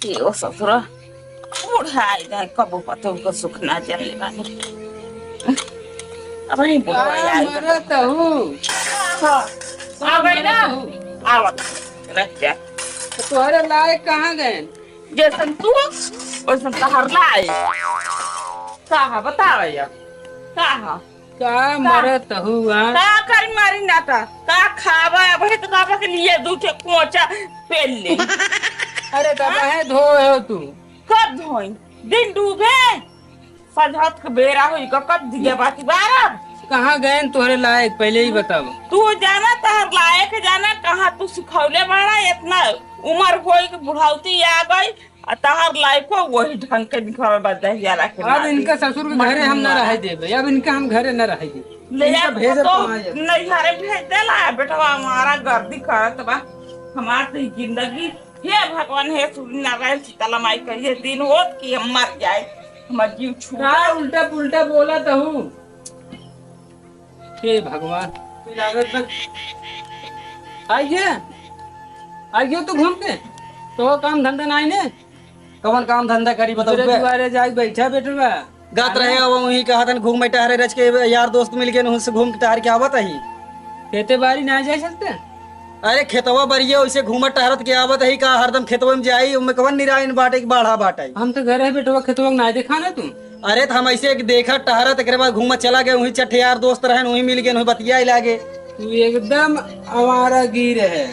यो ससुर बुढ़ाई जाए कबो पतो को सुख ना चले बानी। अब नहीं बुढ़वा आई मरत हूँ। आ गई ना आवत रह जा तोहरे लायक कहाँ गए? जैसन तू वैसन तहर लाई कहा बताओ यार कहा का मरत हूँ का कर मारी नाता का खावा अब तो खावा के लिए दूठे कोचा पेल ले। अरे दबा है धोए हो तू कब धोई दिन डूबे सजहत के बेरा हुई कब दिया बाकी बारह कहाँ गए तोहरे लायक पहले ही बताओ। तू जाना तहर लायक जाना कहाँ तू सिखौले बड़ा इतना उम्र होई के बुढ़ाउती आ गई और तहर लायक वही ढंग के दिखावे बदहिया रखे। अब इनका ससुर के घरे हम न रह देबे, अब इनका हम घरे न रह दे ले जा तो नहीं घरे भेज देला बेटा हमारा गर्दी करत बा हमार तो जिंदगी हे भगवान हे सूर्य नारायण सीताला माई कहिए दिन होत कि हम मर जाए हमर जीव छूटा उल्टा पुल्टा बोला तो हूँ। हे भगवान आइए आइए तो घूम के तो काम धंधा नहीं ने कवन काम धंधा करी बताओ दुआरे जाके बैठा बेटवा गात रहे अब वही कहा था घूम टहरे रच के यार दोस्त मिल गए उनसे घूम के टहर के आवत ही खेते बाड़ी ना जा सकते। अरे खेतवा बरिए वैसे घूमत टहरत के आवत ही का हरदम खेतवा में जाई उनमें कवन निरायन बाटे की बाढ़ा बाटे। हम तो घर है बेटवा खेतवा ना देखा ना तुम। अरे तो हम ऐसे देखा टहरत एक बाद घूमत चला गए वही चट्टे यार दोस्त रहे वही मिल गए वही बतिया लागे। तू एकदम हमारा गिर है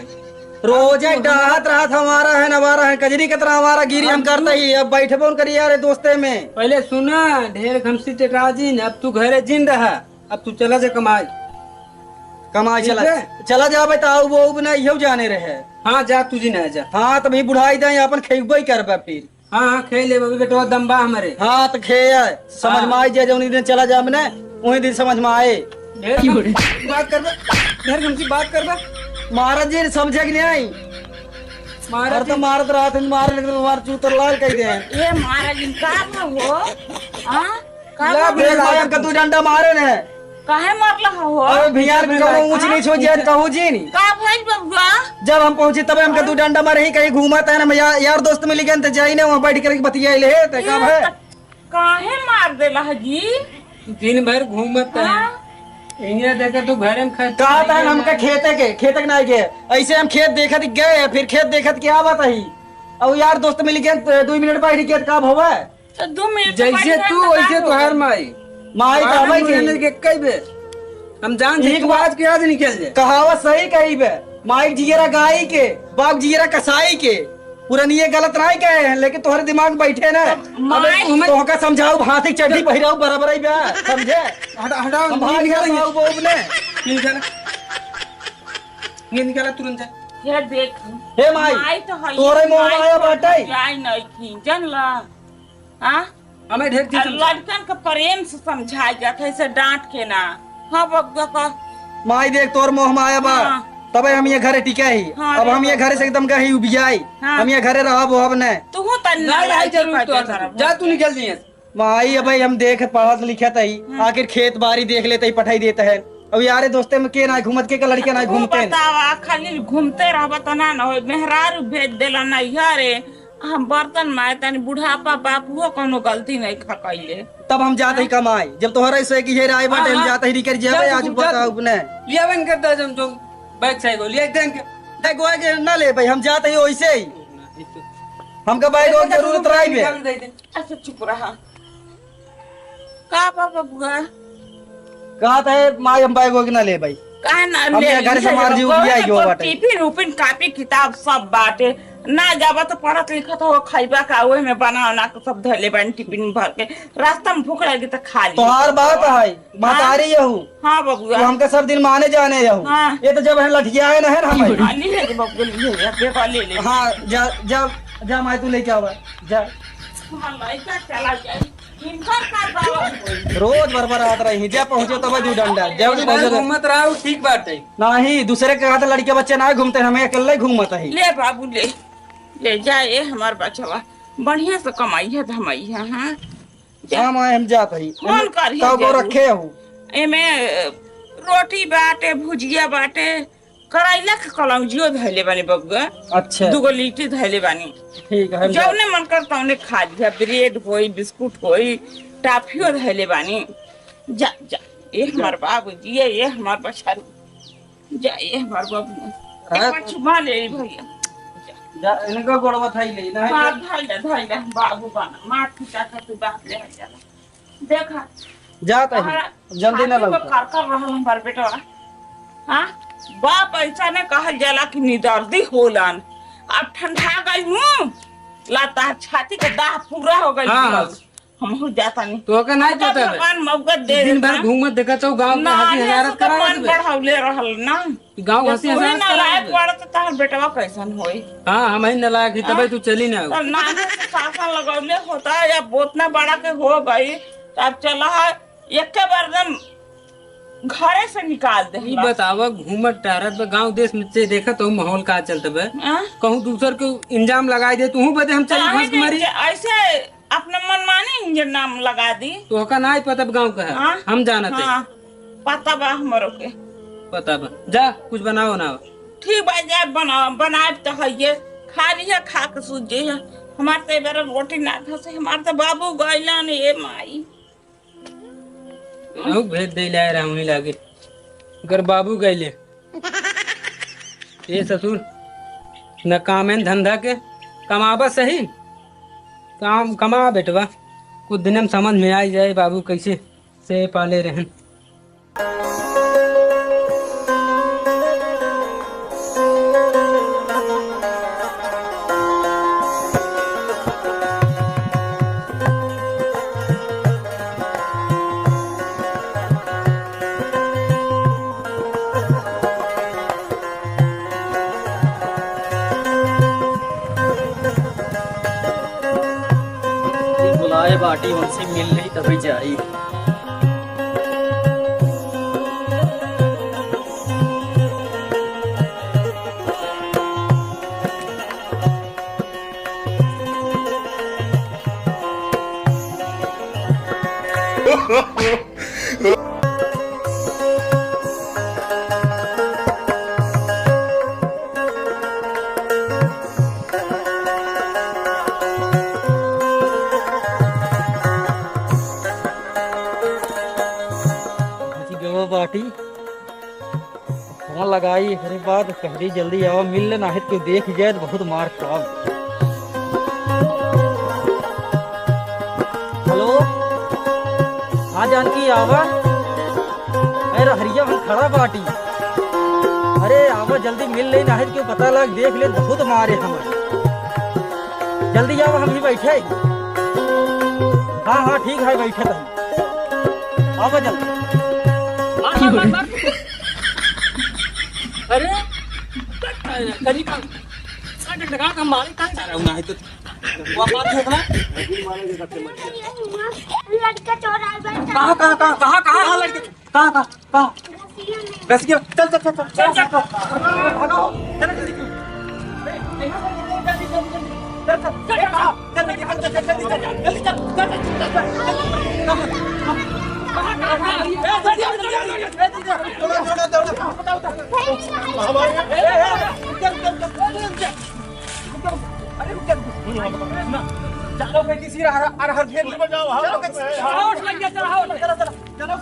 रोज डहत रहा था हमारा है नवारा है कजरी की तरह हमारा गिरी हम करते ही अब बैठे फोन करिए यार दोस्ते में। पहले सुना ढेर घमसी टेटराजी न अब तू घरे जिन रहा अब तू चला जा कमाई कमाई चला जा बताओ वो ना यो जाने रहे। हाँ जा तुझी ना जा। हाँ तो भाई बुढ़ाई दे अपन खेबे करबे फिर। हाँ हाँ खे ले बेटवा दम्बा हमारे। हाँ तो खे समझ में आई जाए उन्हीं दिन चला जा मैंने वही दिन समझ में आए। ढेर बात करबा ढेर घमसी बात करबा महाराज जी समझे कि नहीं आई महाराज तो मारत रहा था मार लेकिन मार चूतर लाल कह दे ये महाराज का हो हां का कद्दू डंडा मारे ने काहे मारला हो अरे भैया कहूं ऊंच नीच हो जाए कहूं जी नहीं का भाई बबुआ जब हम पहुंचे तब हम कद्दू डंडा मारे ही कहीं घूमत है ना यार दोस्त मिल गए तो जाई ने वहां बैठ कर बतिया ले ते का है काहे मार देला जी दिन भर घूमत है इन्हें देखे तू घरे में कहा था हमका खेते के नहीं गए ऐसे हम खेत देखत गए फिर खेत देखत के आवत ही अब यार दोस्त मिल गए 2 मिनट बैठ के का होवे तो 2 मिनट जैसे तू वैसे तो हर माई कहवे के कई बे हम जान एक बात के आज निकल जाए कहावत सही कही बे माई जिगरा गाय के बाप जिगरा कसाई के पुरानी ये गलत नहीं कहे हैं लेकिन तुम्हारे दिमाग बैठे ना तो का समझाओ हाथी चड्डी पहिराओ बराबर ही बे समझे हटाओ हम भाग गए बोब ने निकला तुरंत जा ये देख हे माई तो है तोरे मोह आया बाटे जाई नहीं थी जानला हां हमें ढेर चीज लड़कन का प्रेम से समझाई जाता है इसे डांट के ना। हाँ बब्बा का माई देख तोर मोह माया बा तब हम ये घरे टिके ही अब हम ये घरे से एकदम गई उबियाई हम ये घरे रहब अब ने तू त नहीं जरूर तो जा तू निकल जी माई अब हम देख पढ़त लिखत ही आखिर खेत बाड़ी देख लेते ही पढ़ाई देते है अब यारे दोस्ते में के ना घूमत के लड़के ना घूमते बतावा खाली घूमते रहबा त ना हो मेहरारू भेज देला ना यारे हम बर्तन माए तनी बुढ़ापा बापुओ कोनो गलती नहीं खकइले तब हम जाते ही कमाई जब तोहरा से की हे राय बाटे हम जाते ही निकल जेबे आज बताओ ने लियावन करता जम तो बैग साइड लिया देन के देखो के ना ले भाई हम जाते ही वैसे ही हमका बैग की जरूरत रही बे अच्छा चुप रहा का बाबा बुआ कहा था माई हम बैग के ना ले भाई का ना हम ले घर से मार जीव भी आई गयो बाटे टिफिन उपिन कापी किताब सब बाटे ना जाबा तो पढ़त लिखत हो खाइबा का ओए में बना ना के सब धले बन टिफिन भर के रास्ता में भूख लगी तो खा ली तोहार बात है बतारी यहू हां बबुआ हमका सब दिन माने जाने यहू ये तो जब है लठिया है ना है हम ली है बबुआ ले ले हां जा जा जा माई तू लेके आवा जा हां लइका चला जाए इनकर का बाबा रोज बरबर आत रही जा पहुंचे तब दू डंडा जब पहुंचे घूमत रहा ठीक बात है नहीं दूसरे के हाथ लड़के बच्चे ना घूमते हमें अकेले घूमत है ले बाबू ले जाए हमार बचवा बढ़िया से कमाई है धमाई है हां हां मैं हम जात ही फोन कर तब को रखे हूं एमे रोटी बाटे भुजिया बाटे करैला के कलौजियो धैले बानी बबुआ। अच्छा 2 लिट्टी धैले बानी। ठीक है, हम जौने मन करता उन्हें खा लिया। ब्रेड होई, बिस्कुट होई, टाफियो धैले बानी। जा जा ये हमार बाबूजी, ये हमार बछारू, जा ये हमार बाबू। हाँ। एक चुमा ले ली भैया। जा इनका गोड़वा थाई ले ना मार धैले बाबू बना मार खिचा के तू बात ले जाला। देखा जाता है जल्दी ना लगता। कर रहल हमार बेटा। हां बाप ऐसा ने कहल जाला कि निदर्दी होलन। अब ठंडा गई हूं लाता छाती का दाह पूरा हो गई। हाँ। हम हो जाता नहीं तो का नहीं पता है भगवान मौका दे दिन भर घूमत देखा तो गांव में हंसी हजारत करा मन बढ़ावले रहल ना। गांव हंसी तोहे हजारत ना लायक करा पड़त तार बेटवा कैसन होई। हां हम ही न लायक ही तबे तू चली ना तब नाने से शासन लगौले होता या बोतना बड़ा के हो गई तब चला है एक बार दम घरे से निकाल दे। ई बतावा घूमत टहरत गांव देश में से देखा तो माहौल का चलत बे कहूं दूसर के इंजाम लगाई दे तू बदे हम चल घास मारी ऐसे अपने मन माने इंजन नाम लगा दी। तो का नहीं पता गांव का है हम जानत है। हाँ, पता बा हमरो के पता बा जा कुछ बनाओ ना। ठीक बा जा बनाए तो है ये खा लिया खा के सूझ जे हमार ते बेरा रोटी ना था से हमार तो बाबू गइला ने ए माई औ भेज दे ले रहा हूं लागे अगर बाबू गइले ए ससुर न काम है धंधा के कमाबा सही काम कमा बेटवा कुछ दिन में समझ में आई जाए बाबू कैसे से पाले रहन। बुलाए बाटी उनसे मिल नहीं तभी जाई। बाटी फोन लगाई हरे बाद कहरी जल्दी आओ मिल लेना है क्यों देख जाए तो बहुत मार खाओ। हेलो हाँ जानकी आवा अरे हरिया हम खड़ा बाटी अरे आवा जल्दी मिल लेना है क्यों पता लग देख ले बहुत मारे हमें जल्दी आओ हम ही बैठे। हाँ हाँ ठीक है बैठे तुम आवा जल्दी। अरे करीब साढ़े टका का माल का जा रहा हूं ना तो वो बात है ना लड़का चोरा बैठा कहाँ लड़के कहाँ बस गया चल भागो चलो बेटी सी हर फिर चलो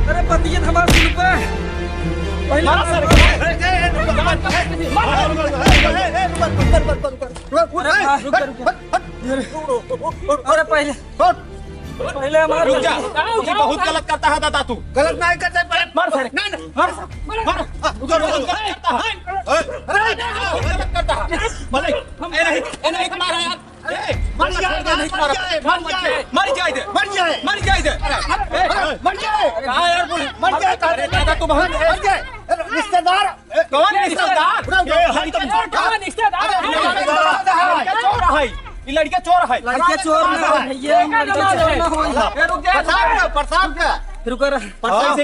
अरे पतियत हमारा सुन पे अरे पहले पहले हमारा रुक जा, ये बहुत गलत करता है दादा तू। गलत नहीं करते पहले मार सारे। नहीं नहीं मार मार। रुक जा, गलत करता है। अरे गलत करता है। भले ए नहीं मार यार। मर जाए नहीं मार। मर जाए दे। मर जाए। मर जाए दे। मर जाए। कहां यार बोल। मर जाए दादा तू बहुत मर जाए। रिश्तेदार कौन रिश्तेदार? ये हाई तो कौन रिश्तेदार? चोर है। ये लड़का चोर है। लड़के चोर ना हो भैया चोर ना हो रुक जा प्रसाद का रुक कर से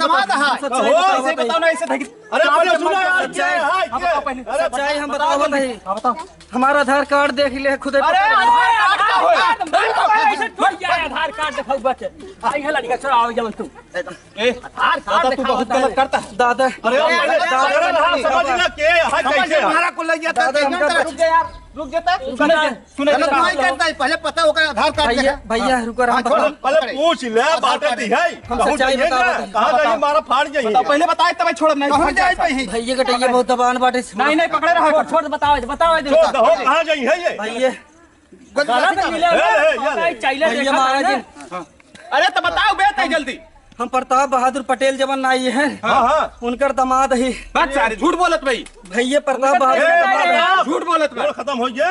बताओ ना ऐसे अरे पहले सुनो यार क्या है अरे सच्चाई हम बताओ नहीं हमारा आधार कार्ड देख ले खुद अरे आधार कार्ड दिखाओ बच्चे आई है लड़का चोर आओ जब तू आधार कार्ड तू बहुत गलत करता है दादा अरे समझ ना के हां कैसे हमारा को लग गया था रुक जा यार रुक जाता सुने नहीं करता है पहले पता होगा आधार कार्ड भैया भैया रुक कर हम पहले पूछ ले बात है हम सच्चाई कहां जाइए मारा फाड़ जाइए पहले बताए तब छोड़ नहीं छोड़ जाए भैया कटैया बहुत दबान बाटे नहीं नहीं पकड़े रहा छोड़ बताओ बताओ कहां जाइए है ये भैया गलत मिले चाहिए भैया महाराज अरे तो बताओ बेटा जल्दी हम प्रताप बहादुर पटेल जवन आई है हां उनकर दामाद है बात सारी झूठ बोलत भाई भैया प्रताप बहादुर झूठ बोलत भाई खत्म हो गया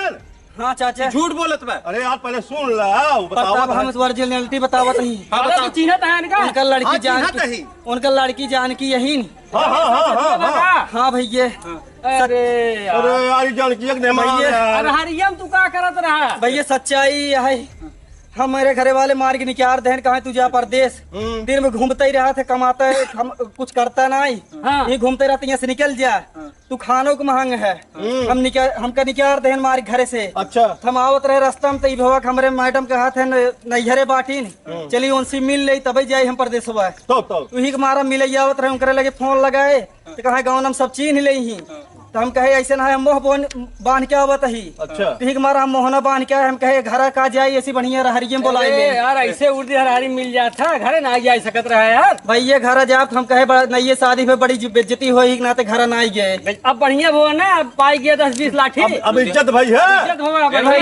हाँ चाचा झूठ बोलत भाई अरे यार पहले सुन ला प्रताप हम ओरिजिनलिटी बतावत नहीं चिन्हत है इनका उनका लड़की जानकी उनका लड़की जानकी यही हाँ हाँ भैया अरे अरे यार जानकी एक ने अरे हरियम तू का करत रहा भैया सच्चाई है हम मेरे घरे वाले मार के निकाल दहन कहा तू जा परदेश दिन में घूमते ही रहा था कमाता है हम कुछ करता नहीं ये घूमते रहते यहाँ से निकल जा तू खानों को महंग है हमका निकाल दहन मार घरे से अच्छा हम आवत रहे रास्ता में तो भवा हमारे मैडम के हाथ है नैहरे बाटीन चलिए उनसे मिल ले तभी जाये हम परदेश हुआ वही के मारा मिले आवत रहे उनके लगे फोन लगाए तो कहा गाँव हम सब चीन ले ही तो हम कहे ऐसे ना हम मोह बांध के आवत ही अच्छा ठीक मारा हम मोहना बांध के हम कहे घर का जाए ऐसी बढ़िया हरियम बोलाए यार ऐसे उर्दी हरारी मिल जाता घरे ना जा सकत रहा यार भैया घर जा हम कहे नहीं शादी में बड़ी बेइज्जती होई ना तो घर ना आई गए अब बढ़िया हो ना पाई गया 10-20 लाठी अब इज्जत भाई है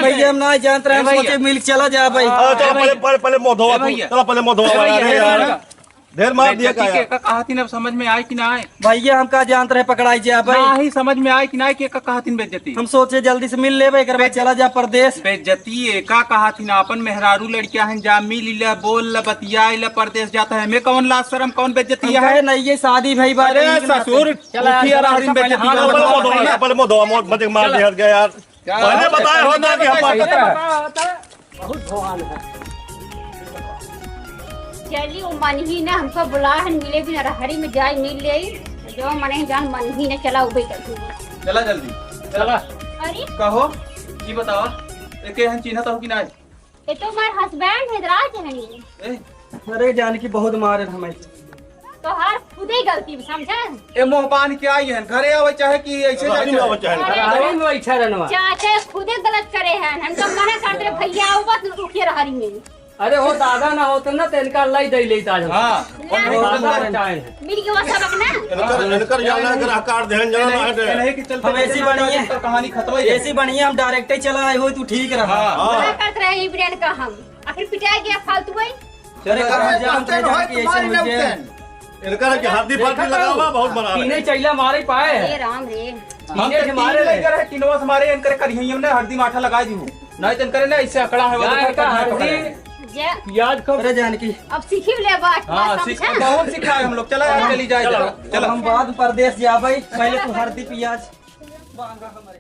भैया हम ना जानते रहे सोचे मिल चला जा भाई पहले मोधवा चलो पहले मोधवा ढेर मार दिया कहा थी समझ में आए कि ना आए भैया हम का जानते रहे पकड़ाई जा भाई ही समझ में आए कि ना कि कहा थी बेइज्जती हम सोचे जल्दी से मिल ले भाई चला जा परदेश बेइज्जती का कहा थी ना अपन मेहरारू लड़कियां हैं जा मिल ले बोल ले बतिया ले परदेश जाता है हमें कौन लाज शर्म कौन बेइज्जती है नहीं ये शादी भाई अरे ससुर मार दिया गया यार पहले बताया होता कि हम बहुत भगवान है चलिए वो मन ही ने हमको बुलाया है मिले भी ना हरी में जाए मिल ले जो मन ही जान मन ही ने चला उबे कर चला जल्दी चला अरे कहो की बताओ एके हम चिन्हत हो कि ना ये तो हमारे हस्बैंड है राज है नहीं अरे जानकी बहुत मारे हमें तो हर खुद ही गलती समझा ए मोहबान के आई है घरे आवे चाहे कि ऐसे जावे हरी में बैठा रहना चाचा खुद ही गलत करे हैं हम तो मना करते भैया आओ बस रुकिए हरी में अरे वो दादा ना होते ना तो इनका लाई दे लेता हां मिल के वसा रखना इनकर जाना कर आकार ध्यान जाना नहीं कि चलते हम ऐसी बनी है कहानी खत्म है ऐसी बनी है हम डायरेक्ट ही चला आए हो तू ठीक रहा क्या करते रहे इब्राहिम का हम आखिर पिटाई गया फालतू है चले कर जान ऐसे हो जाए इनकर के हड्डी फाटी लगावा बहुत बड़ा तीने चैला मारे पाए हे राम रे तीने से मारे लेकर है किनवा से मारे इनकर करिए हमने हड्डी माठा लगा दी नहीं तो इनकर ना ऐसे अकड़ा है हड्डी याद कर अरे जानकी अब सीखी ले बात हां सीख बहुत सिखाए हम लोग चला चली जाए चलो हम बाद परदेश जा भाई पहले तू हल्दी प्याज बांगा हमारे